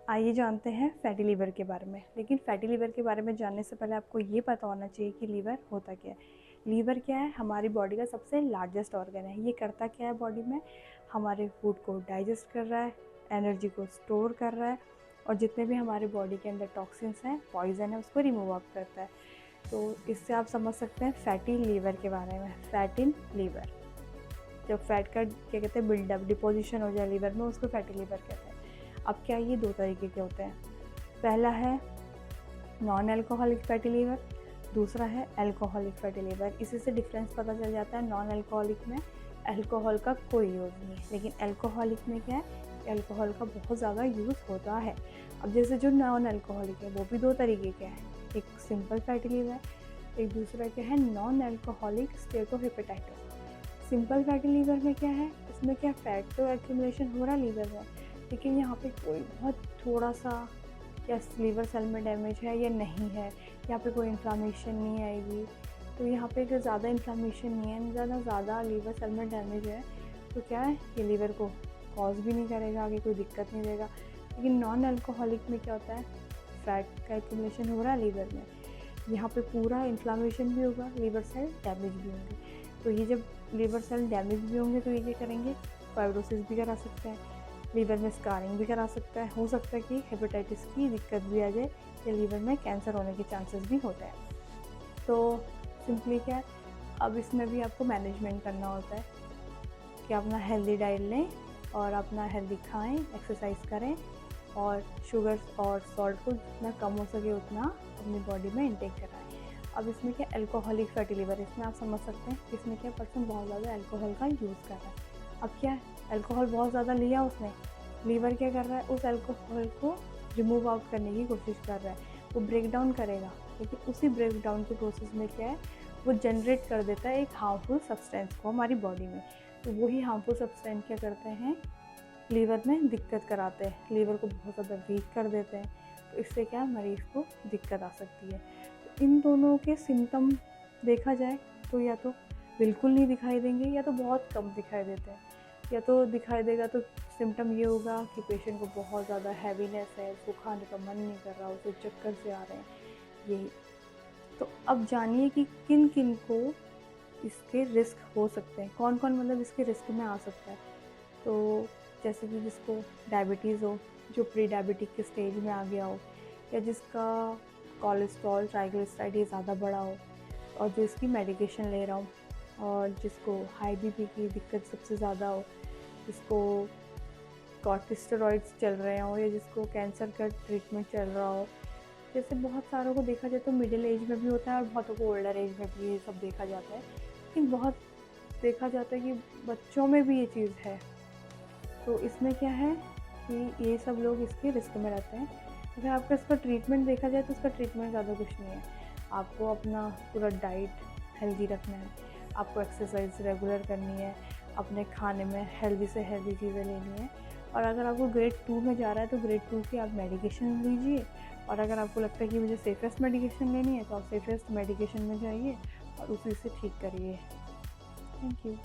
आइए जानते हैं फैटी लीवर के बारे में। लेकिन फैटी लीवर के बारे में जानने से पहले आपको ये पता होना चाहिए कि लीवर होता क्या है। लीवर क्या है? हमारी बॉडी का सबसे लार्जेस्ट ऑर्गन है। ये करता क्या है बॉडी में? हमारे फूड को डाइजेस्ट कर रहा है, एनर्जी को स्टोर कर रहा है और जितने भी हमारे बॉडी के अंदर टॉक्सिन्स हैं, पॉइजन है, उसको रिमूव आउट करता है। तो इससे आप समझ सकते हैं फैटी लीवर के बारे में। फैट इन लीवर, जब फैट का क्या कहते हैं बिल्डअप डिपोजिशन हो जाए लीवर में, उसको फैटी लीवर कहते हैं। अब क्या ये दो तरीके के होते हैं। पहला है नॉन अल्कोहलिक फैटी लीवर, दूसरा है अल्कोहलिक फैटी लीवर। इसी से डिफरेंस पता चल जाता है। नॉन अल्कोहलिक में अल्कोहल का कोई यूज़ नहीं है, लेकिन अल्कोहलिक में क्या है कि अल्कोहल का बहुत ज़्यादा यूज़ होता है। अब जैसे जो नॉन अल्कोहलिक है वो भी दो तरीके के हैं, एक सिंपल फैटी लीवर, एक दूसरा क्या है non alcoholic steatohepatitis. Simple fatty liver में क्या है, इसमें क्या फैट तो एक्यूमुलेशन हो रहा है लीवर में, लेकिन यहाँ पे कोई बहुत थोड़ा सा या लीवर सेल में डैमेज है या नहीं है, यहाँ पे कोई इन्फ्लामेशन नहीं आएगी। तो यहाँ पे अगर ज़्यादा इन्फ्लामेशन नहीं है, ज़्यादा लीवर सेल में डैमेज है, तो क्या है ये लीवर को कॉज भी नहीं करेगा, आगे कोई दिक्कत नहीं देगा। लेकिन नॉन अल्कोहलिक में क्या होता है, फैट का एक्यूमुलेशन हो रहा है लीवर में, यहाँ पे पूरा इन्फ्लामेशन भी होगा, लीवर सेल डैमेज भी होंगे। तो ये जब लीवर सेल डैमेज भी होंगे तो ये क्या करेंगे, फाइब्रोसिस भी करा सकते हैं, लीवर में स्कारिंग भी करा सकता है, हो सकता है कि हेपेटाइटिस की दिक्कत भी आ जाए या लीवर में कैंसर होने के चांसेस भी होते हैं। तो सिंपली क्या है, अब इसमें भी आपको मैनेजमेंट करना होता है कि अपना हेल्दी डाइट लें और अपना हेल्दी खाएं, एक्सरसाइज करें और शुगर्स और सॉल्ट को जितना कम हो सके उतना अपनी बॉडी में इंटेक कराएं। अब इसमें क्या अल्कोहलिक फैटी लीवर, इसमें आप समझ सकते हैं इसमें क्या पर्सन बहुत ज़्यादा अल्कोहल का यूज़ कर रहा है। अब क्या है, अल्कोहल बहुत ज़्यादा लिया उसने, लीवर क्या कर रहा है, उस अल्कोहल को रिमूव आउट करने की कोशिश कर रहा है, वो ब्रेक डाउन करेगा, लेकिन उसी ब्रेक डाउन के प्रोसेस में क्या है, वो जनरेट कर देता है एक हार्मफुल सब्सटेंस को हमारी बॉडी में। तो वही हार्मफुल सब्सटेंस क्या करते हैं, लीवर में दिक्कत कराते हैं, लीवर को बहुत ज़्यादा वीक कर देते हैं। तो इससे क्या मरीज़ को दिक्कत आ सकती है। तो इन दोनों के सिम्टम देखा जाए तो या तो बिल्कुल नहीं दिखाई देंगे या तो बहुत कम दिखाई देते हैं। या तो दिखाई देगा तो सिम्टम ये होगा कि पेशेंट को बहुत ज़्यादा हैवीनेस है, उसको खाने का मन नहीं कर रहा, उसे चक्कर से आ रहे हैं, यही। तो अब जानिए कि किन किन को इसके रिस्क हो सकते हैं, कौन कौन मतलब इसके रिस्क में आ सकता है। तो जैसे कि जिसको डायबिटीज़ हो, जो प्री डायबिटिक के स्टेज में आ गया हो, या जिसका कोलेस्ट्रॉल ट्राइग्लिसराइड ज़्यादा बढ़ा हो और जो इसकी मेडिकेशन ले रहा हो, और जिसको हाई बीपी की दिक्कत सबसे ज़्यादा हो, जिसको कॉर्टिकोस्टेरॉइड्स चल रहे हों, या जिसको कैंसर का ट्रीटमेंट चल रहा हो। जैसे बहुत सारों को देखा जाए तो मिडिल एज में भी होता है और बहुतों को ओल्डर एज में भी ये सब देखा जाता है, लेकिन बहुत देखा जाता है कि बच्चों में भी ये चीज़ है। तो इसमें क्या है कि ये सब लोग इसके रिस्क में रहते हैं। अगर आपका इसका ट्रीटमेंट देखा जाए तो इसका ट्रीटमेंट ज़्यादा कुछ नहीं है। आपको अपना पूरा डाइट हेल्दी रखना है, आपको एक्सरसाइज रेगुलर करनी है, अपने खाने में हेल्दी से हेल्दी चीज़ें लेनी है। और अगर आपको ग्रेड 2 में जा रहा है तो ग्रेड 2 की आप मेडिकेशन लीजिए, और अगर आपको लगता है कि मुझे सेफेस्ट मेडिकेशन लेनी है तो आप सेफेस्ट मेडिकेशन में जाइए और उसी से ठीक करिए। Thank you.